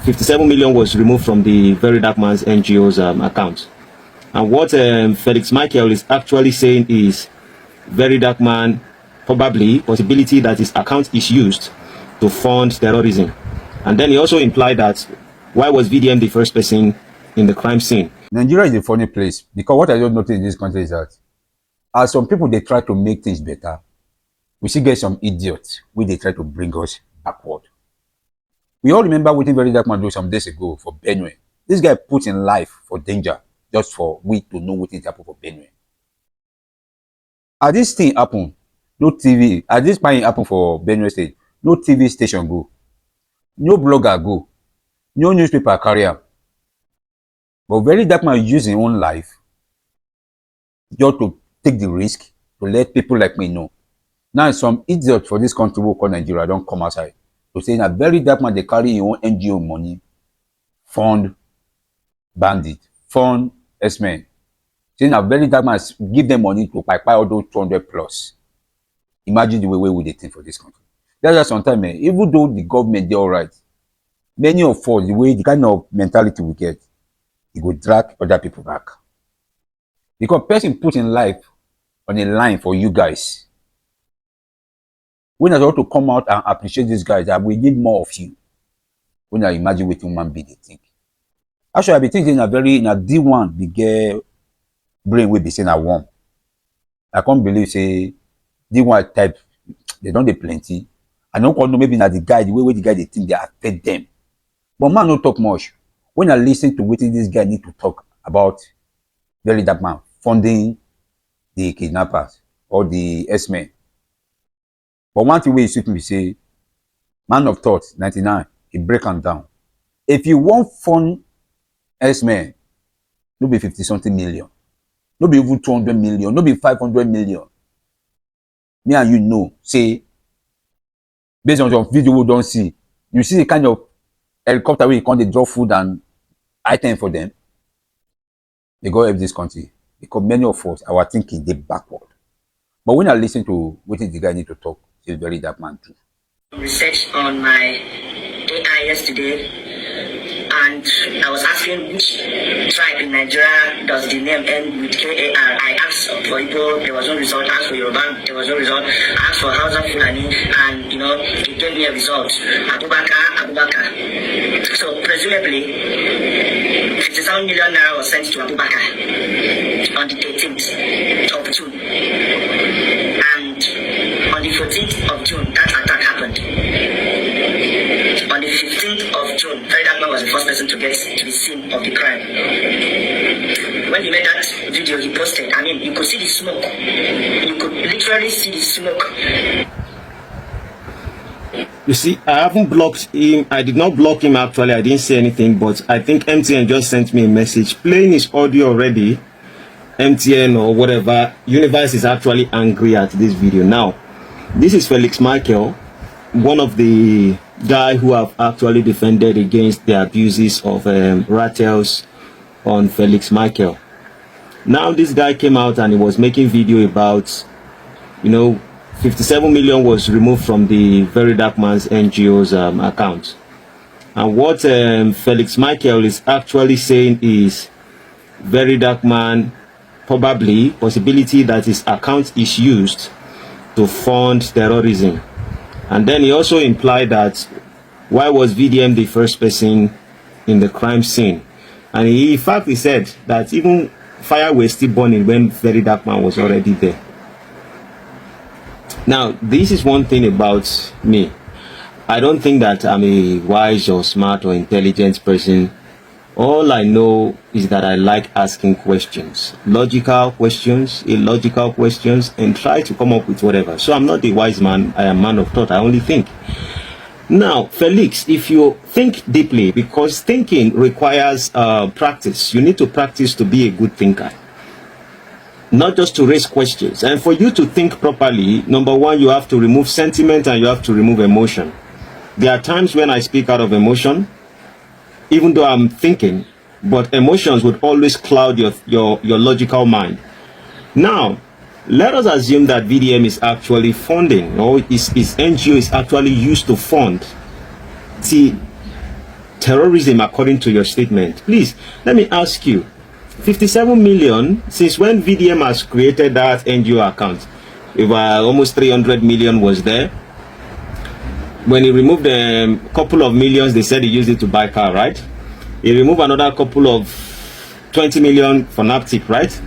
57 million was removed from the VeryDarkMan's NGO's account. And what Felix Michael is actually saying is VeryDarkMan possibility that his account is used to fund terrorism. And then he also implied that why was VDM the first person in the crime scene? Nigeria is a funny place because what I don't notice in this country is that as some people they try to make things better, we still get some idiots where they try to bring us backward. We all remember what VeryDarkMan do some days ago for Benue. This guy put in life for danger just for we to know what is happening for Benue. As this thing happen, no TV, as this thing happen for Benue State, no TV station go, no blogger go, no newspaper carrier. But VeryDarkMan use his own life just to take the risk to let people like me know. Now some idiot for this country who call Nigeria don't come outside to say that VeryDarkMan they carry your own NGO money, fund bandit, fund Herdmen. Saying that VeryDarkMan give them money to buy all those 200 plus. Imagine the way we they think for this country. That's why sometimes, even though the government they all right, many of us the kind of mentality we get, it will drag other people back. Because person put in life on a line for you guys. When I want to come out and appreciate these guys, that we need more of you. When I imagine what human being they think. Actually, I be thinking in a D1 big brain will be saying a warm. I can't believe say D1 type they don't they plenty. I don't know maybe not the guy, the way the guy they think they affect them. But man don't talk much. When I listen to what this guy need to talk about VeryDarkMan funding the kidnappers or the Herdmen. But one thing where you see me say, man of thought, 99, he break them down. If you want fund Herdmen, no be 50 something million, no be even 200 million, no be 500 million. Me and you know, say, based on your video we don't see, you see the kind of helicopter where you can't they drop food and item for them. They go help this country because many of us our thinking they backward. But when I listen to what the guy need to talk, it's VeryDarkMan too. Research on my AI yesterday, and I was asking which tribe in Nigeria does the name end with KAR. I asked for Igbo, there was no result. I asked for Yoruba, there was no result. I asked for Hausa Fulani, and it gave me a result. Abubakar. So presumably 57 million naira was sent to Abubakar on the 18th of June. And on the 14th of June, that attack happened. On the 15th of June, VeryDarkMan was the first person to get to the scene of the crime. When he made that video he posted, I mean, you could see the smoke. You could literally see the smoke. You see, I haven't blocked him. I did not block him actually. I didn't say anything, but I think MTN just sent me a message playing his audio already. MTN or whatever, Universe is actually angry at this video. Now, this is Felix Michael, one of the guy who have actually defended against the abuses of Rattles on Felix Michael. Now this guy came out and he was making video about 57 million was removed from the VeryDarkMan's NGO's account. And what Felix Michael is actually saying is VeryDarkMan possibility that his account is used to fund terrorism. And then he also implied that why was VDM the first person in the crime scene? And he in fact he said that even fire was still burning when VeryDarkMan was already there. Now, this is one thing about me. I don't think that I'm a wise or smart or intelligent person. All I know is that I like asking questions, logical questions, illogical questions, and try to come up with whatever. So I'm not a wise man, I am a man of thought, I only think. Now, Felix, if you think deeply, because thinking requires practice, you need to practice to be a good thinker, not just to raise questions. And for you to think properly, number one, you have to remove sentiment and you have to remove emotion. There are times when I speak out of emotion, even though I'm thinking, but emotions would always cloud your logical mind. Now, let us assume that VDM is actually funding, or his NGO is actually used to fund. See, terrorism according to your statement. Please, let me ask you, 57 million, since when VDM has created that NGO account? If almost 300 million was there. When he removed a couple of millions, they said he used it to buy car, right? He removed another couple of 20 million for Naptic, right?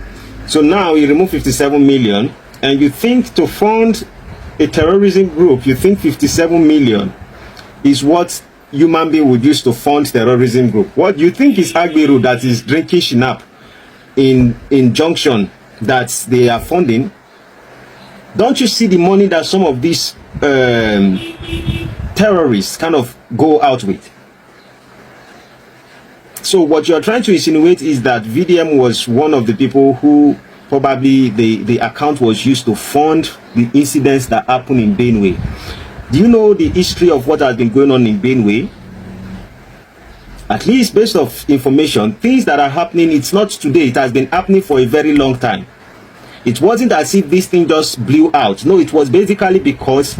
So now he removed 57 million, and you think to fund a terrorism group, you think 57 million is what human being would use to fund terrorism group? What you think is Agbiru that is drinking shinap in Junction that they are funding? Don't you see the money that some of these terrorists kind of go out with? So what you're trying to insinuate is that VDM was one of the people who probably the account was used to fund the incidents that happened in Benue. Do you know the history of what has been going on in Benue? At least based off information, things that are happening, it's not today, it has been happening for a very long time. It wasn't as if this thing just blew out. No, it was basically because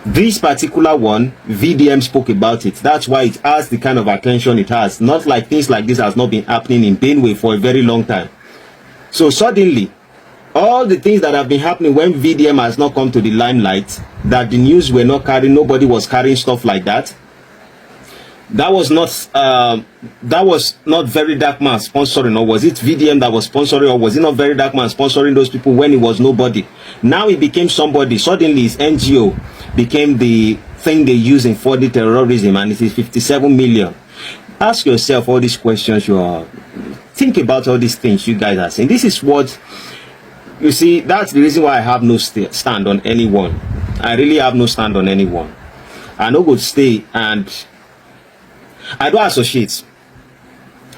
this particular one, VDM spoke about it. That's why it has the kind of attention it has. Not like things like this has not been happening in Benue for a very long time. So suddenly, all the things that have been happening when VDM has not come to the limelight, that the news were not carrying, nobody was carrying stuff like that. That was not VeryDarkMan sponsoring, or was it VDM that was sponsoring, or was it not VeryDarkMan sponsoring those people when it was nobody? Now it became somebody. Suddenly his NGO became the thing they use in funding terrorism, and it is 57 million. Ask yourself all these questions. Think about all these things you guys are saying. This is what you see. That's the reason why I have no stand on anyone. I really have no stand on anyone. I no good stay, and I don't associate.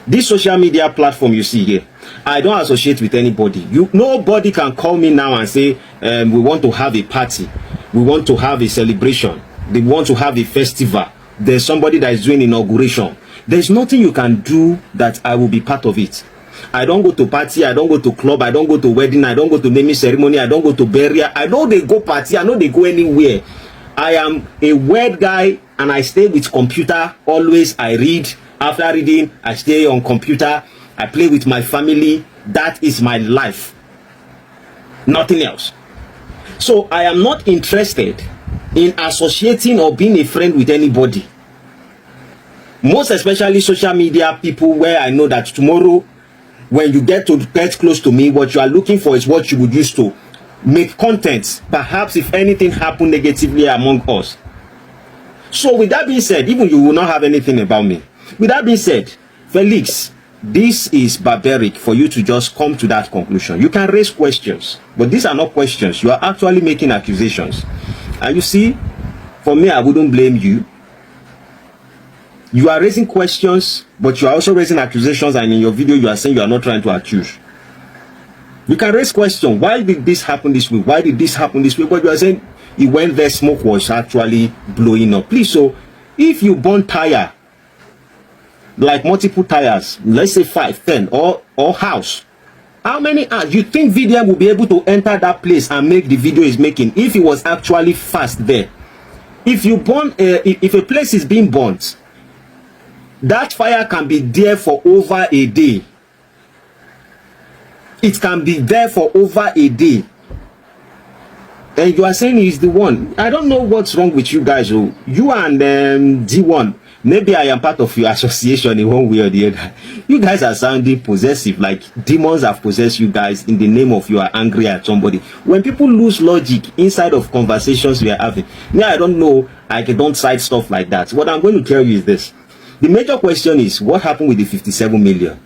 This social media platform you see here, I don't associate with anybody. Nobody can call me now and say we want to have a party, we want to have a celebration, they want to have a festival, there's somebody that is doing inauguration. There's nothing you can do that I will be part of it. I don't go to party, I don't go to club, I don't go to wedding, I don't go to naming ceremony, I don't go to burial. I know they go party, I know they go anywhere. I am a weird guy, and I stay with computer always. I read. After reading, I stay on computer. I play with my family. That is my life. Nothing else. So I am not interested in associating or being a friend with anybody. Most especially social media people, where I know that tomorrow, when you get close to me, what you are looking for is what you would use to make content, perhaps if anything happened negatively among us. So with that being said, even you will not have anything about me. With that being said, Felix, this is barbaric for you to just come to that conclusion. You can raise questions, but these are not questions. You are actually making accusations. And you see, for me, I wouldn't blame you. You are raising questions, but you are also raising accusations, and in your video you are saying you are not trying to accuse. You can raise questions. Why did this happen this way? Why did this happen this way? But you are saying it went there, smoke was actually blowing up. Please, so if you burn tire, like multiple tires, let's say 5, 10, or house, how many hours you think VDM will be able to enter that place and make the video is making if it was actually fast there? If you burn, if a place is being burnt, that fire can be there for over a day. It can be there for over a day. And you are saying he's the one. I don't know what's wrong with you guys. Oh, you and D1. Maybe I am part of your association in one way or the other. You guys are sounding possessive, like demons have possessed you guys in the name of you are angry at somebody. When people lose logic inside of conversations we are having, me, I don't know. I don't cite stuff like that. What I'm going to tell you is this. The major question is, what happened with the 57 million?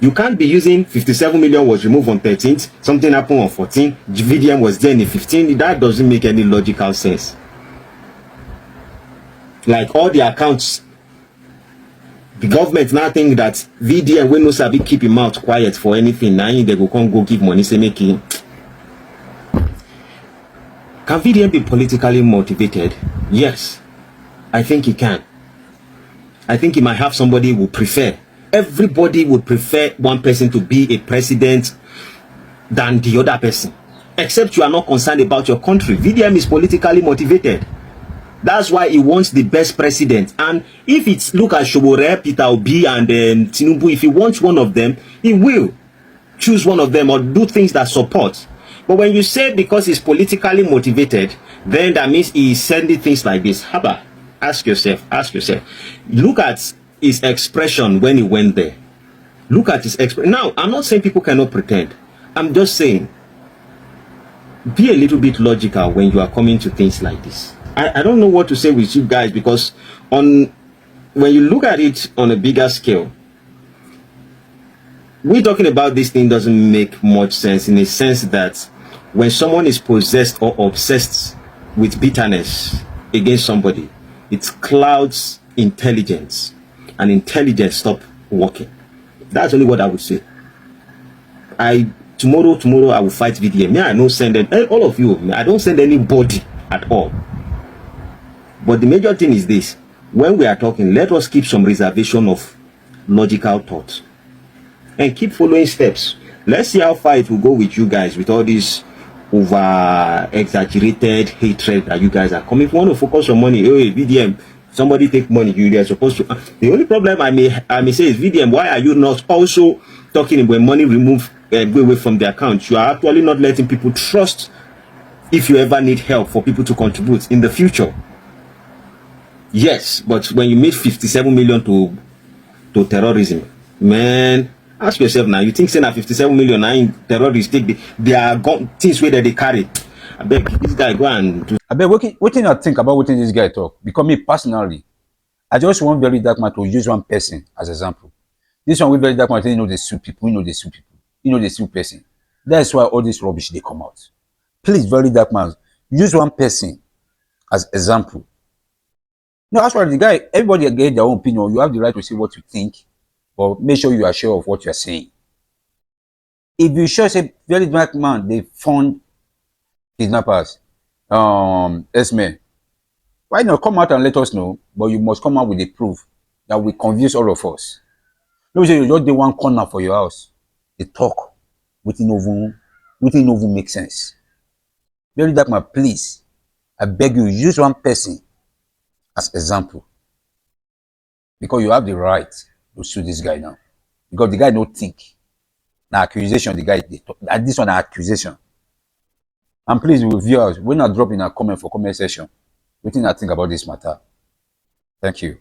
You can't be using 57 million was removed on 13th, something happened on 14th, VDM was there in the 15th. That doesn't make any logical sense. Like all the accounts, the government now think that VDM will not sabi keep him mouth quiet for anything. Now they go give money, say making. Can VDM be politically motivated? Yes, I think he can. I think he might have somebody who prefer. Everybody would prefer one person to be a president than the other person. Except you are not concerned about your country. VDM is politically motivated. That's why he wants the best president. And if it's look at Shobore, Peter Obi, and Tinubu, if he wants one of them, he will choose one of them or do things that support. But when you say because he's politically motivated, then that means he's sending things like this. Haba, ask yourself. Look at his expression when he went there. Look at his expression. Now, I'm not saying people cannot pretend. I'm just saying, be a little bit logical when you are coming to things like this. I don't know what to say with you guys, because when you look at it on a bigger scale, we're talking about this thing doesn't make much sense, in a sense that when someone is possessed or obsessed with bitterness against somebody, it clouds intelligence, and intelligence stop working. That's only what I would say. Tomorrow I will fight VDM. I don't send all of you. I don't send anybody at all. But the major thing is this: when we are talking, let us keep some reservation of logical thought and keep following steps. Let's see how far it will go with you guys, with all this over exaggerated hatred that you guys are coming. If you want to focus on money, hey, VDM, somebody take money, you are supposed to. The only problem I may say is, VDM, why are you not also talking when money go away from the account? You are actually not letting people trust if you ever need help for people to contribute in the future. Yes, but when you made 57 million to terrorism, man, ask yourself now. You think saying that 57 million now in terrorists take they are gone things where they carry? I beg this guy go and do. I beg, what do you think about what this guy talk? Because me personally, I just want VeryDarkMan to use one person as example. This one with VeryDarkMan, you know they sue people, they sue person. That's why all this rubbish they come out. Please, VeryDarkMan, use one person as example. No, actually, the guy, everybody get their own opinion. You have the right to say what you think, but make sure you are sure of what you are saying. If you sure say VeryDarkMan, they fund kidnappers, Herdmen, why not come out and let us know? But you must come out with the proof that will convince all of us. Don't say you just do one corner for your house. They talk within even make sense. VeryDarkMan, please, I beg you, use one person as example, because you have the right to sue this guy now, because the guy don't think. Now accusation, the guy they talk, this one accusation. And please, viewers, when I drop in a comment for comment section, what do you think about this matter? Thank you.